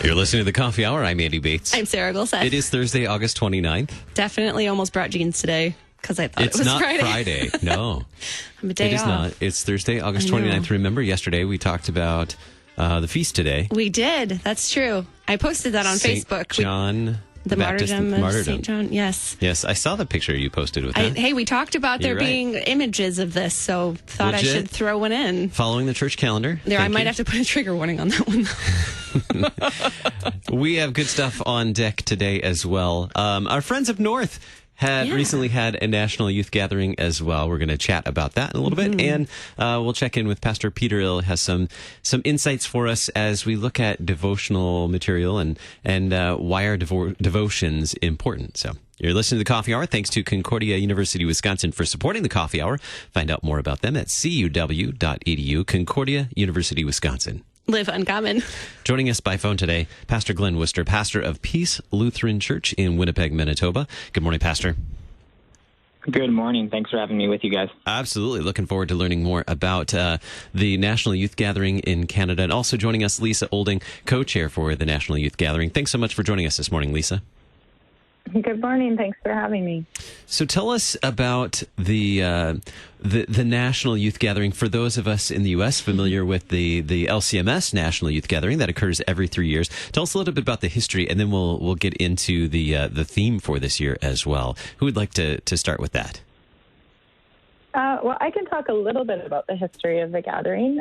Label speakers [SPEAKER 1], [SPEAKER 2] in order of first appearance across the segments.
[SPEAKER 1] You're listening to The Coffee Hour. I'm Andy Bates.
[SPEAKER 2] I'm Sarah Gulseth.
[SPEAKER 1] It is Thursday, August 29th.
[SPEAKER 2] Definitely almost brought jeans today because I thought it was Friday.
[SPEAKER 1] It's not Friday. No.
[SPEAKER 2] I'm a day
[SPEAKER 1] off. It is not. It's Thursday, August 29th. Remember, yesterday we talked about the feast today.
[SPEAKER 2] We did. That's true. I posted that on Facebook.
[SPEAKER 1] John
[SPEAKER 2] the Martyrdom of St. John. Yes.
[SPEAKER 1] Yes, I saw the picture you posted with that.
[SPEAKER 2] Hey, we talked about there being images of this, so thought I should throw one in.
[SPEAKER 1] Following the church calendar.
[SPEAKER 2] I might have to put a trigger warning on that one.
[SPEAKER 1] We have good stuff on deck today as well. Our friends up north recently had a National Youth Gathering as well. We're going to chat about that in a little bit, and we'll check in with Pastor Peter Ill. Has some insights for us as we look at devotional material and why are devotions important. So you're listening to The Coffee Hour. Thanks to Concordia University, Wisconsin for supporting The Coffee Hour. Find out more about them at cuw.edu, Concordia University, Wisconsin.
[SPEAKER 2] Live uncommon.
[SPEAKER 1] Joining us by phone today, Pastor Glenn Worcester, pastor of Peace Lutheran Church in Winnipeg, Manitoba. Good morning, Pastor.
[SPEAKER 3] Good morning. Thanks for having me with you guys.
[SPEAKER 1] Absolutely. Looking forward to learning more about the National Youth Gathering in Canada. And also joining us, Lisa Olding, co-chair for the National Youth Gathering. Thanks so much for joining us this morning, Lisa.
[SPEAKER 4] Good morning. Thanks for having me.
[SPEAKER 1] So tell us about the National Youth Gathering. For those of us in the U.S. familiar with the LCMS National Youth Gathering that occurs every 3 years, tell us a little bit about the history, and then we'll get into the theme for this year as well. Who would like to start with that?
[SPEAKER 4] Well, I can talk a little bit about the history of the gathering.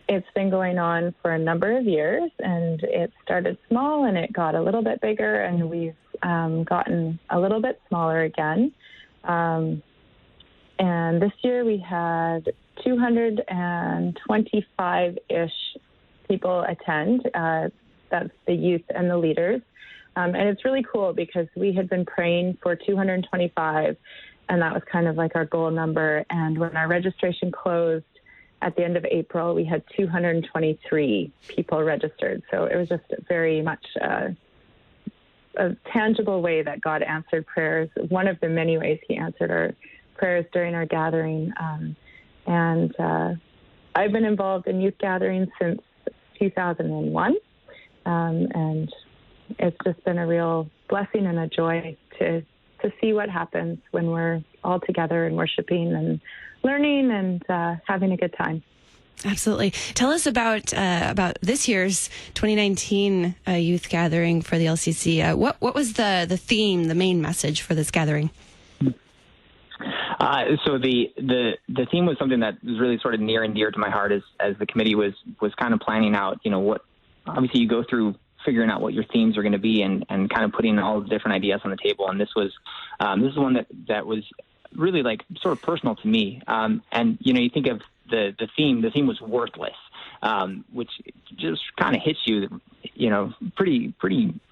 [SPEAKER 4] It's been going on for a number of years, and it started small, and it got a little bit bigger, and we've gotten a little bit smaller again. And this year we had 225-ish people attend. That's the youth and the leaders. And it's really cool because we had been praying for 225, and that was kind of like our goal number. And when our registration closed, at the end of April, we had 223 people registered. So it was just very much a tangible way that God answered prayers. One of the many ways he answered our prayers during our gathering. And I've been involved in youth gatherings since 2001. And it's just been a real blessing and a joy to see what happens when we're all together and worshiping and learning and having a good time.
[SPEAKER 2] Absolutely. Tell us about this year's 2019 youth gathering for the LCC. What was the theme, the main message for this gathering?
[SPEAKER 3] So the theme was something that was really sort of near and dear to my heart as the committee was kind of planning out, what obviously you go through figuring out what your themes are going to be and kind of putting all the different ideas on the table. And this is one that was really like sort of personal to me. And, you think of the theme was worthless, which just kind of hits you, pretty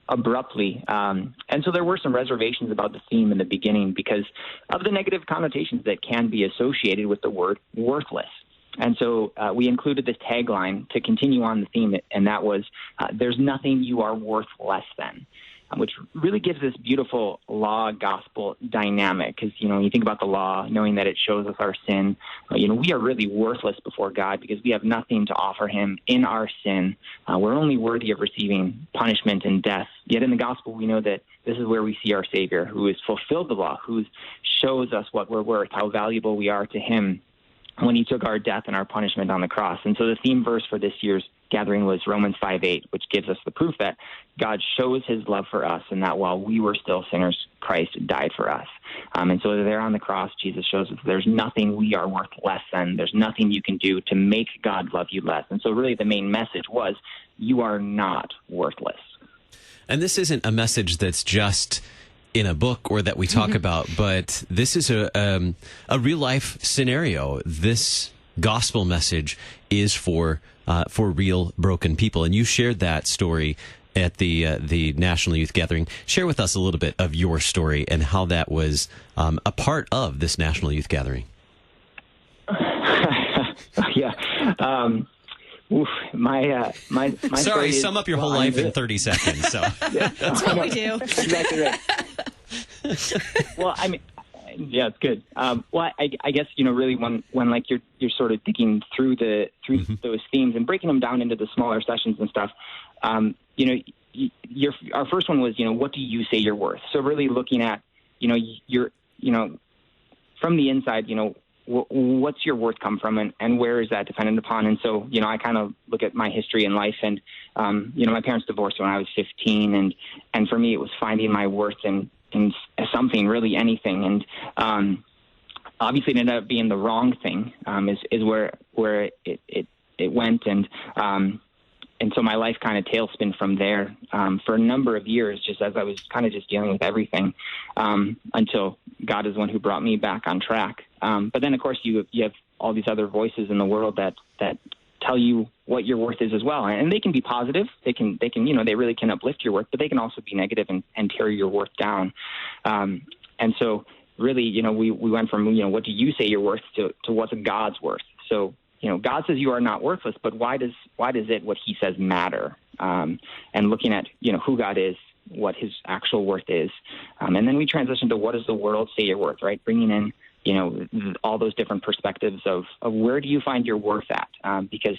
[SPEAKER 3] abruptly. And so there were some reservations about the theme in the beginning because of the negative connotations that can be associated with the word worthless. And so we included this tagline to continue on the theme, and that was, there's nothing you are worth less than, which really gives this beautiful law-gospel dynamic. Because, when you think about the law, knowing that it shows us our sin, we are really worthless before God because we have nothing to offer him in our sin. We're only worthy of receiving punishment and death. Yet in the gospel, we know that this is where we see our Savior, who has fulfilled the law, who shows us what we're worth, how valuable we are to him when he took our death and our punishment on the cross. And so the theme verse for this year's gathering was Romans 5:8, which gives us the proof that God shows his love for us and that while we were still sinners, Christ died for us. And so there on the cross, Jesus shows us there's nothing we are worth less than. There's nothing you can do to make God love you less. And so really the main message was you are not worthless.
[SPEAKER 1] And this isn't a message that's just in a book or that we talk about, but this is a real life scenario. This gospel message is for real broken people, and you shared that story at the National Youth Gathering. Share with us a little bit of your story and how that was a part of this National Youth Gathering.
[SPEAKER 3] Yeah. My
[SPEAKER 1] Sorry, sum up your whole life in 30 seconds. So
[SPEAKER 2] that's what we do.
[SPEAKER 3] Exactly right. Well, I mean, Yeah, it's good. Well, I guess, really when like you're sort of digging through those themes and breaking them down into the smaller sessions and stuff, our first one was, what do you say you're worth? So really looking at, from the inside, what's your worth come from, and where is that dependent upon? And so, I kind of look at my history in life, and, my parents divorced when I was 15, and for me, it was finding my worth in something, really anything. And obviously it ended up being the wrong thing, is where it went. And so my life kind of tailspin from there for a number of years, just as I was kind of just dealing with everything, until God is the one who brought me back on track. But then, of course, you have all these other voices in the world that tell you what your worth is as well. And they can be positive. They can they really can uplift your worth, but they can also be negative and tear your worth down. And so really, we went from, what do you say you're worth to what's God's worth? So, God says you are not worthless, but why does it, what he says, matter? And looking at, who God is, what his actual worth is. And then we transition to what does the world say you're worth, right? Bringing in, all those different perspectives of where do you find your worth at? Because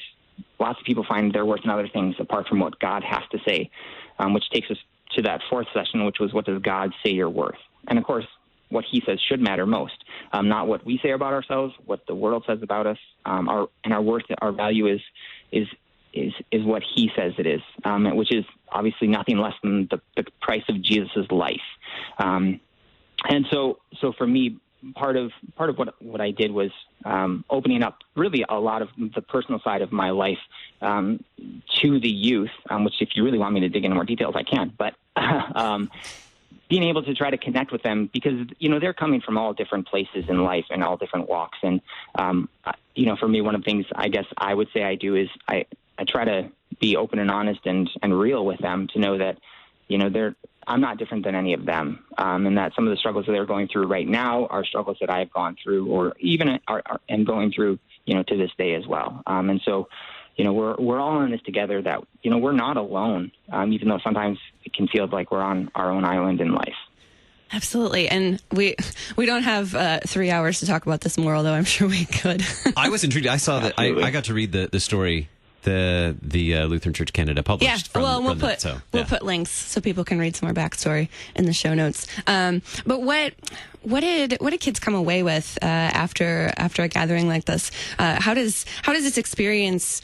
[SPEAKER 3] lots of people find their worth in other things apart from what God has to say, which takes us to that fourth session, which was what does God say you're worth? And of course, what he says should matter most, not what we say about ourselves, what the world says about us. Our worth, our value is what he says it is, which is obviously nothing less than the price of Jesus' life. And so for me, part of what I did was opening up really a lot of the personal side of my life to the youth, which if you really want me to dig into more details, I can. But being able to try to connect with them because, they're coming from all different places in life and all different walks. And, for me, one of the things I guess I would say I do is I try to be open and honest and real with them to know that, I'm not different than any of them. And that some of the struggles that they're going through right now are struggles that I've gone through or even am going through, to this day as well. And so, we're all in this together that, we're not alone, even though sometimes it can feel like we're on our own island in life.
[SPEAKER 2] Absolutely. And we don't have 3 hours to talk about this more, although I'm sure we could.
[SPEAKER 1] I was intrigued. I saw that. I got to read the story the Lutheran Church-Canada published.
[SPEAKER 2] Yeah, we'll put links so people can read some more backstory in the show notes. But what did kids come away with after a gathering like this? How does this experience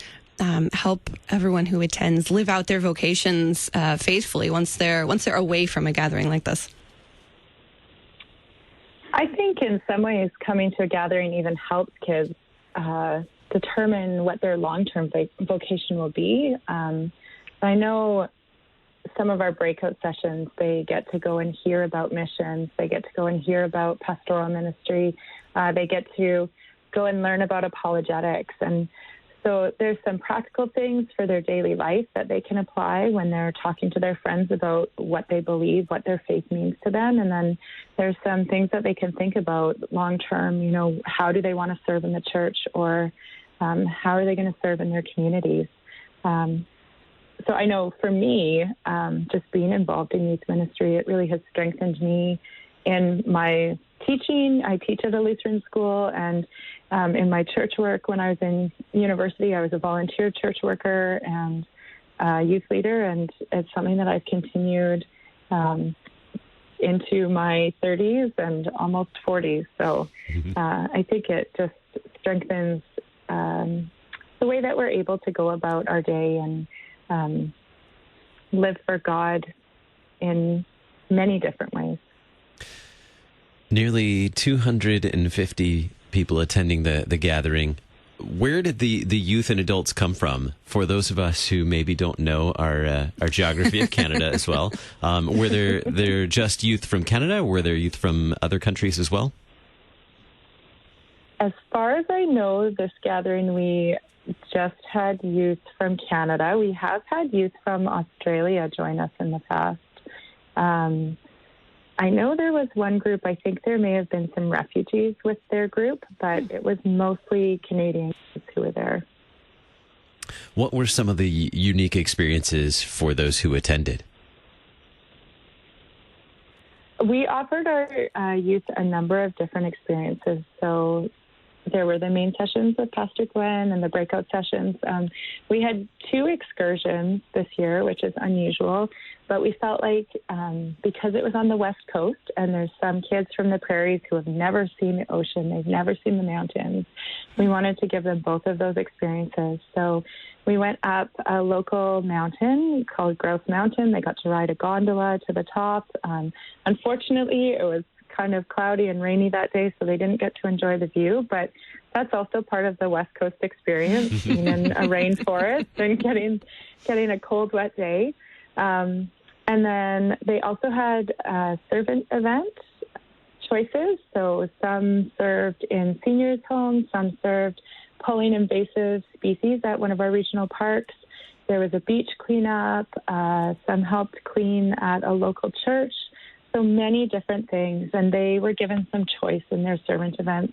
[SPEAKER 2] help everyone who attends live out their vocations faithfully once they're away from a gathering like this?
[SPEAKER 4] I think in some ways coming to a gathering even helps kids determine what their long-term vocation will be. I know some of our breakout sessions, they get to go and hear about missions. They get to go and hear about pastoral ministry. They get to go and learn about apologetics. And so there's some practical things for their daily life that they can apply when they're talking to their friends about what they believe, what their faith means to them. And then there's some things that they can think about long-term, how do they want to serve in the church, or how are they going to serve in their communities? So I know for me, just being involved in youth ministry, it really has strengthened me in my teaching. I teach at a Lutheran school, and in my church work when I was in university, I was a volunteer church worker and youth leader, and it's something that I've continued into my 30s and almost 40s. So I think it just strengthens the way that we're able to go about our day and live for God in many different ways.
[SPEAKER 1] Nearly 250 people attending the gathering. Where did the youth and adults come from? For those of us who maybe don't know our geography of Canada as well, were there just youth from Canada? Were there youth from other countries as well?
[SPEAKER 4] As far as I know, this gathering, we just had youth from Canada. We have had youth from Australia join us in the past. I know there was one group, I think there may have been some refugees with their group, but it was mostly Canadians who were there.
[SPEAKER 1] What were some of the unique experiences for those who attended?
[SPEAKER 4] We offered our youth a number of different experiences. So there were the main sessions with Pastor Glenn and the breakout sessions. We had 2 excursions this year, which is unusual, but we felt like because it was on the West Coast and there's some kids from the prairies who have never seen the ocean, they've never seen the mountains, we wanted to give them both of those experiences. So we went up a local mountain called Grouse Mountain. They got to ride a gondola to the top. Unfortunately, it was kind of cloudy and rainy that day, so they didn't get to enjoy the view, but that's also part of the West Coast experience, being in a rainforest and getting a cold, wet day. And then they also had servant event choices, so some served in seniors' homes, some served pulling invasive species at one of our regional parks. There was a beach cleanup, some helped clean at a local church. So many different things, and they were given some choice in their servant events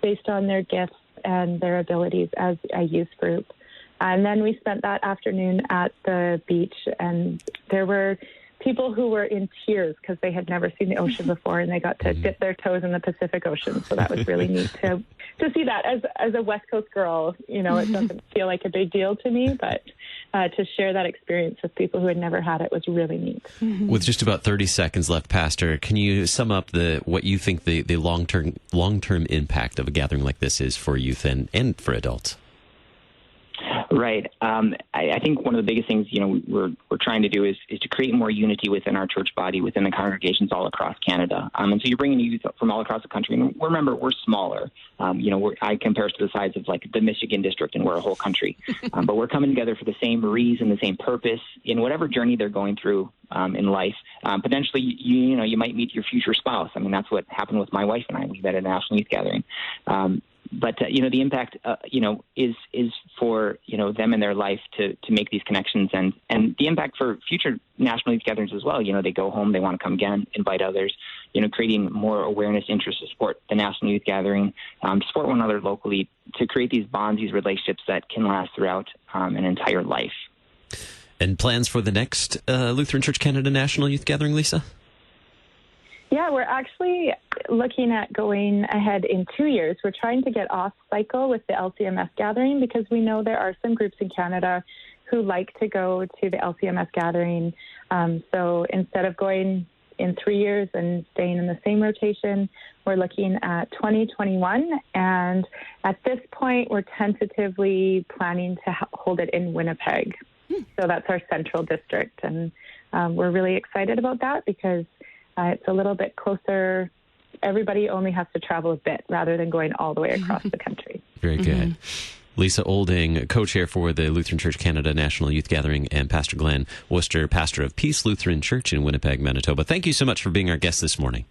[SPEAKER 4] based on their gifts and their abilities as a youth group. And then we spent that afternoon at the beach, and there were people who were in tears because they had never seen the ocean before, and they got to dip their toes in the Pacific Ocean. So that was really neat to see that. As a West Coast girl, it doesn't feel like a big deal to me, but to share that experience with people who had never had it was really neat.
[SPEAKER 1] With just about 30 seconds left, Pastor, can you sum up what you think the long-term impact of a gathering like this is for youth and for adults?
[SPEAKER 3] Right. I think one of the biggest things, we're trying to do is to create more unity within our church body, within the congregations all across Canada. And so you're bringing youth from all across the country. And remember, we're smaller. I compare us to the size of like the Michigan district, and we're a whole country. But we're coming together for the same reason, the same purpose in whatever journey they're going through in life. Potentially, you might meet your future spouse. I mean, that's what happened with my wife and I. We met at a National Youth Gathering. But the impact, is for, them in their life to make these connections, and the impact for future National Youth Gatherings as well. They go home, they want to come again, invite others, creating more awareness, interest to support the National Youth Gathering, support one another locally, to create these bonds, these relationships that can last throughout an entire life.
[SPEAKER 1] And plans for the next Lutheran Church-Canada National Youth Gathering, Lisa?
[SPEAKER 4] Yeah, we're actually looking at going ahead in 2 years. We're trying to get off cycle with the LCMS gathering because we know there are some groups in Canada who like to go to the LCMS gathering. So instead of going in 3 years and staying in the same rotation, we're looking at 2021. And at this point, we're tentatively planning to hold it in Winnipeg. So that's our central district. And we're really excited about that because it's a little bit closer. Everybody only has to travel a bit rather than going all the way across the country.
[SPEAKER 1] Very good. Lisa Olding, co-chair for the Lutheran Church-Canada National Youth Gathering, and Pastor Glenn Worcester, pastor of Peace Lutheran Church in Winnipeg, Manitoba. Thank you so much for being our guest this morning.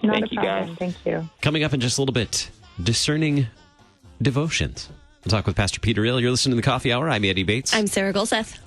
[SPEAKER 4] Not a problem. Thank you.
[SPEAKER 1] Coming up in just a little bit, discerning devotions. We'll talk with Pastor Peter Ill. You're listening to The Coffee Hour. I'm Eddie Bates.
[SPEAKER 2] I'm Sarah Golseth.